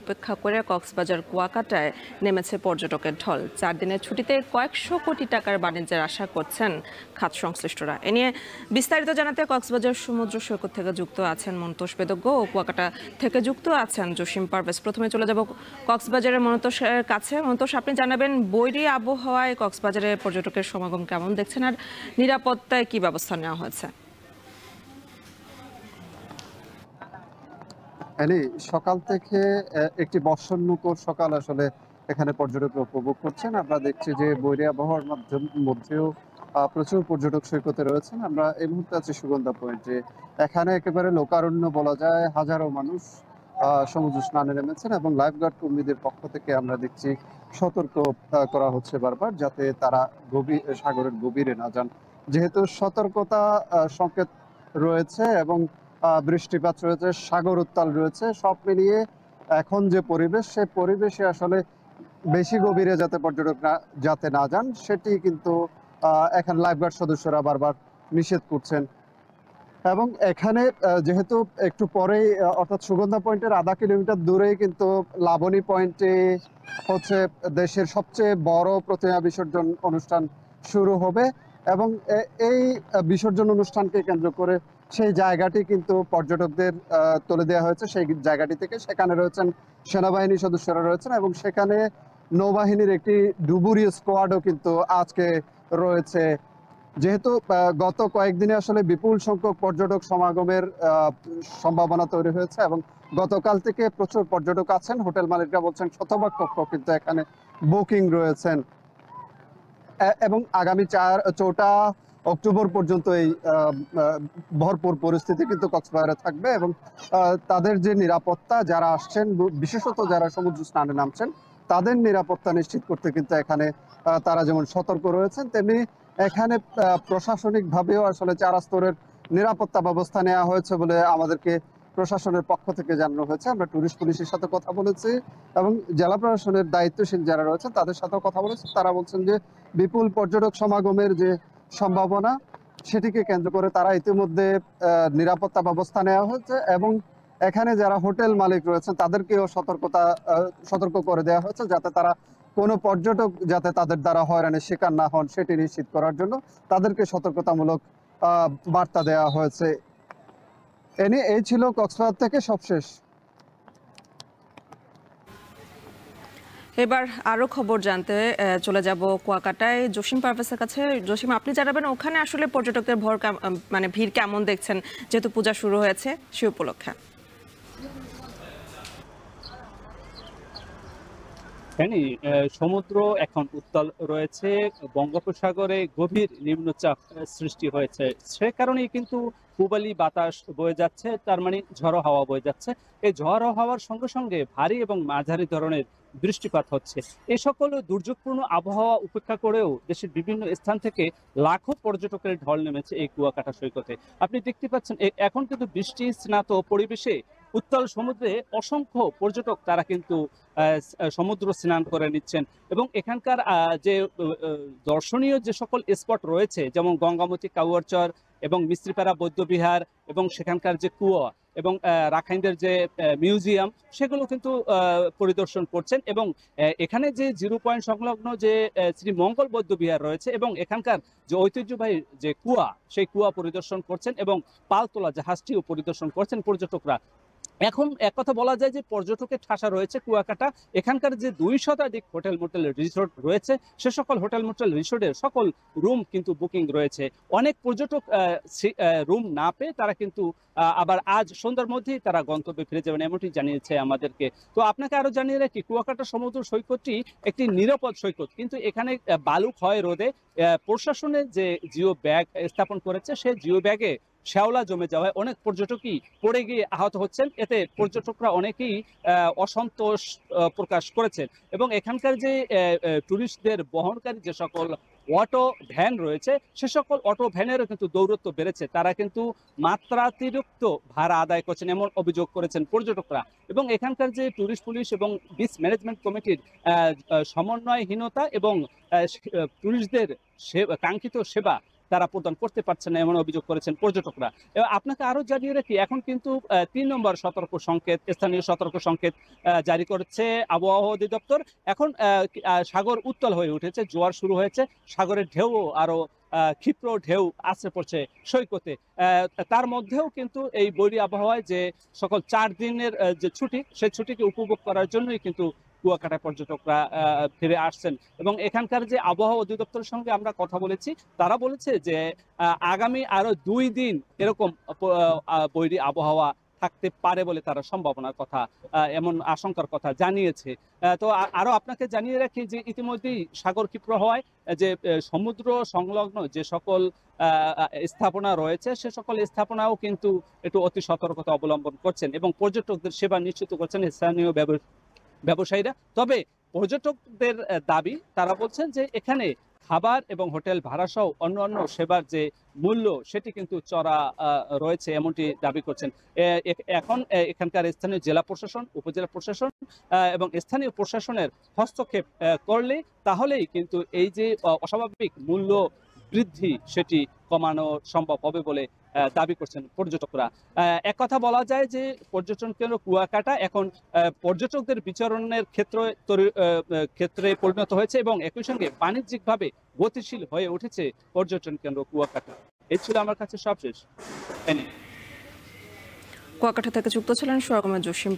উপেক্ষা করে কক্সবাজার কুয়াকাটায় নেমেছে পর্যটকের ঢল। 4 দিনের ছুটিতে কয়েকশো কোটি টাকার বাণিজ্যের আশা করছেন খাত সংশ্লিষ্টরা। এ নিয়ে বিস্তারিত জানাতে কক্সবাজার সমুদ্র সৈকত থেকে যুক্ত আছেন মন্তোষ বেদজ্ঞ ও কুয়াকাটা থেকে যুক্ত আছেন জসিম পারভেজ। প্রথমে চলে যাব কক্সবাজারের মন্তোষের কাছে। মন্তোষ, আপনি জানাবেন বৈরী আবহাওয়ায় কক্সবাজারে পর্যটকের সমাগম কেমন দেখছেন, আর নিরাপত্তায় কি ব্যবস্থা নেওয়া হয়েছে? সকাল থেকে একটি বর্ষণমুখর সকাল আসলে এখানে পর্যটকরা উপভোগ করছেন। আমরা দেখছি যে বৈরী আবহাওয়ার মধ্যেও প্রচুর পর্যটক সৈকতে রয়েছেন। আমরা এই মুহূর্তে আছি সুগন্ধা পয়েন্টে। এখানে একেবারে লোকারণ্য বলা যায়, হাজারো মানুষ সমুদ্র স্নানে নেমেছেন এবং লাইফগার্ড কর্মীদের পক্ষ থেকে আমরা দেখছি সতর্ক করা হচ্ছে বারবার, যাতে তারা সাগরের গভীরে না যান। যেহেতু সতর্কতা সংকেত রয়েছে এবং বৃষ্টিপাত রয়েছে, সাগর উত্তাল রয়েছে, সব মিলিয়ে এখন যে পরিবেশ, সে পরিবেশে আসলে বেশি গভীরে যাতে পর্যটকরা যাতে না যান, সেটি কিন্তু এখানে লাইফগার্ড সদস্যরা বারবার নিষেধ করছেন। এবং এখানে যেহেতু একটু পরেই অর্থাৎ সুগন্ধা পয়েন্টের আধা কিলোমিটার দূরেই কিন্তু লাবণী পয়েন্টে হচ্ছে দেশের সবচেয়ে বড় প্রতিমা বিসর্জন অনুষ্ঠান শুরু হবে এবং এই বিসর্জন অনুষ্ঠানকে কেন্দ্র করে সেই জায়গাটি কিন্তু পর্যটকদের তুলে দেওয়া হয়েছে সেই জায়গাটি থেকে। সেখানে রয়েছেন সেনাবাহিনী সদস্যরা রয়েছেন এবং সেখানে নৌবাহিনীর একটি ডুবুরি স্কোয়াডও কিন্তু আজকে রয়েছে। যেহেতু গত কয়েকদিনে আসলে বিপুল সংখ্যক পর্যটক সমাগমের সম্ভাবনা তৈরি হয়েছে এবং গতকাল থেকে প্রচুর পর্যটক আছেন, হোটেল মালিকরা বলছেন শতভাগ কক্ষ কিন্তু এখানে বুকিং রয়েছেন এবং আগামী 4টা অক্টোবর পর্যন্ত এই ভরপুর পরিস্থিতি কিন্তু কক্সবাজারে থাকবে এবং তাদের যে নিরাপত্তা, যারা আসছেন বিশেষত যারা সমুদ্র স্নানে নামছেন তাদের নিরাপত্তা নিশ্চিত করতে কিন্তু এখানে তারা যেমন সতর্ক রয়েছেন, তেমনি এখানে প্রশাসনিকভাবেও আসলে 4 স্তরের নিরাপত্তা ব্যবস্থা নেওয়া হয়েছে বলে আমাদেরকে প্রশাসনের পক্ষ থেকে জানানো হয়েছে। আমরা টুরিস্ট পুলিশের সাথে কথা বলেছি এবং জেলা প্রশাসনের দায়িত্বশীল যারা রয়েছেন তাদের সাথেও কথা বলেছি। তারা বলছেন যে বিপুল পর্যটক সমাগমের যে সম্ভাবনা, সেটিকে কেন্দ্র করে তারা ইতিমধ্যে নিরাপত্তা ব্যবস্থা নেওয়া হয়েছে এবং এখানে যারা হোটেল মালিক রয়েছেন তাদেরকেও সতর্ক করে দেওয়া হয়েছে, যাতে তারা কোনো পর্যটক যাতে তাদের দ্বারা হয়রানির শিকার না হন সেটি নিশ্চিত করার জন্য তাদেরকে সতর্কতামূলক বার্তা দেওয়া হয়েছে। এই ছিল কক্সবাজার থেকে সবশেষ। এবার আরো খবর জানতে চলে যাব কুয়াকাটায় জসিম পারভেজের কাছে। জসিম, আপনি জানাবেন ওখানে আসলে পর্যটকদের ভিড় কেমন দেখছেন, যেহেতু পূজা শুরু হয়েছে সে উপলক্ষে? সমুদ্র এখন উত্তাল রয়েছে, বঙ্গোপসাগরে গভীর নিম্নচাপ সৃষ্টি হয়েছে, সে কারণেই কিন্তু পূবালি বাতাস বয়ে যাচ্ছে, তার মানে ঝড়ো হাওয়া বয়ে যাচ্ছে। এই ঝড়ো হাওয়ার সঙ্গে সঙ্গে ভারী এবং মাঝারি ধরনের বৃষ্টিপাত হচ্ছে। এই সকল দুর্যোগপূর্ণ আবহাওয়া উপেক্ষা করেও দেশের বিভিন্ন স্থান থেকে লাখো পর্যটকের ঢল নেমেছে এই কুয়াকাটা সৈকতে। আপনি দেখতে পাচ্ছেন এখন কিন্তু বৃষ্টি স্নাত পরিবেশে উত্তাল সমুদ্রে অসংখ্য পর্যটক তারা কিন্তু সমুদ্র স্নান করে নিচ্ছেন এবং এখানকার যে দর্শনীয় যে সকল স্পট রয়েছে, যেমন গঙ্গামতী কাউয়ারচর এবং মিস্ত্রিপাড়া বৌদ্ধবিহার এবং সেখানকার যে কুয়া এবং রাখাইনদের যে মিউজিয়াম, সেগুলো কিন্তু পরিদর্শন করছেন এবং এখানে যে 0 পয়েন্ট সংলগ্ন যে শ্রী মঙ্গল বৌদ্ধবিহার রয়েছে এবং এখানকার যে ঐতিহ্যবাহী যে কুয়া, সেই কুয়া পরিদর্শন করছেন এবং পালতোলা জাহাজটিও পরিদর্শন করছেন পর্যটকরা। এখন এক কথা বলা যায় যে পর্যটকের ঠাসা রয়েছে কুয়াকাটা। এখানকার যে 2 শতাধিক হোটেল মোটেল রিসোর্ট রয়েছে, সে সকল হোটেল মোটেল রিসোর্টের সকল রুম কিন্তু বুকিং রয়েছে। অনেক পর্যটক রুম না পেয়ে তারা কিন্তু আবার আজ সন্ধ্যার মধ্যেই তারা গন্তব্যে ফিরে যাবেন, এমনটি জানিয়েছে আমাদেরকে। তো আপনাকে আরো জানিয়ে রাখি, কুয়াকাটা সমুদ্র সৈকতটি একটি নিরাপদ সৈকত, কিন্তু এখানে বালু ক্ষয় রোধে প্রশাসনের যে জিও ব্যাগ স্থাপন করেছে, সেই জিও ব্যাগে শ্যাওলা জমে যাওয়ায় অনেক পর্যটকই পড়ে গিয়ে আহত হচ্ছেন। এতে পর্যটকরা অনেকেই অসন্তোষ প্রকাশ করেছেন এবং এখানকার যে টুরিস্টদের বহনকারী যে সকল অটো ভ্যান রয়েছে, সে সকল অটো ভ্যানেরও কিন্তু দৌরত্ব বেড়েছে। তারা কিন্তু মাত্রাতিরিক্ত ভাড়া আদায় করছেন, এমন অভিযোগ করেছেন পর্যটকরা। এবং এখানকার যে টুরিস্ট পুলিশ এবং বিচ ম্যানেজমেন্ট কমিটির সমন্বয়হীনতা এবং টুরিস্টদের কাঙ্ক্ষিত সেবা তারা প্রদান করতে পারছে না, এমন অভিযোগ করেছেন পর্যটকরা। এবং আপনাকে আরো জানিয়ে রাখি, এখন কিন্তু 3 নম্বর সতর্ক সংকেত, স্থানীয় সতর্ক সংকেত জারি করেছে আবহাওয়া অধিদপ্তর। এখন সাগর উত্তাল হয়ে উঠেছে, জোয়ার শুরু হয়েছে, সাগরের ঢেউ আরো ক্ষিপ্র ঢেউ আছড়ে পড়ছে সৈকতে। তার মধ্যেও কিন্তু এই বৈরী আবহাওয়ায় যে সকল 4 দিনের যে ছুটি, সেই ছুটিকে উপভোগ করার জন্যই কিন্তু কুয়াকাটায় পর্যটকরা ফিরে আসছেন। এবং এখানকার যে আবহাওয়া অধিদপ্তরের সঙ্গে আমরা কথা বলেছি, তারা বলেছে যে আগামী আরো 2 দিন এরকম বৈরী আবহাওয়া থাকতে পারে বলে তারা সম্ভাবনার কথা, এমন আশঙ্কার কথা জানিয়েছে। তো আরো আপনাকে জানিয়ে রাখি যে ইতিমধ্যেই সাগর ক্ষিপ্র হওয়ায় যে সমুদ্র সংলগ্ন যে সকল স্থাপনা রয়েছে, সে সকল স্থাপনাও কিন্তু একটু অতি সতর্কতা অবলম্বন করছেন এবং পর্যটকদের সেবা নিশ্চিত করছেন স্থানীয় ব্যবসায়ীরা। তবে পর্যটকদের দাবি, তারা বলছেন যে এখানে খাবার এবং হোটেল ভাড়া সহ অন্যান্য সেবার যে মূল্য, সেটি কিন্তু চড়া রয়েছে, এমনটি দাবি করছেন। এখন এখানকার স্থানীয় জেলা প্রশাসন, উপজেলা প্রশাসন এবং স্থানীয় প্রশাসনের হস্তক্ষেপ করলে তাহলেই কিন্তু এই যে অস্বাভাবিক মূল্য বৃদ্ধি, সেটি কমানো সম্ভব হবে বলে দাবি করছেন পর্যটকরা। এক কথা বলা যায় যে পর্যটন কেন্দ্র কুয়াকাটা এখন পর্যটকদের বিচরণের ক্ষেত্রে পরিণত হয়েছে এবং একই সঙ্গে বাণিজ্যিকভাবে গতিশীল হয়ে উঠেছে পর্যটন কেন্দ্র কুয়াকাটা। এই ছিল আমার কাছে সবশেষ। কুয়াকাটা থেকে যুক্ত ছিলেন সোহাগ জসিম।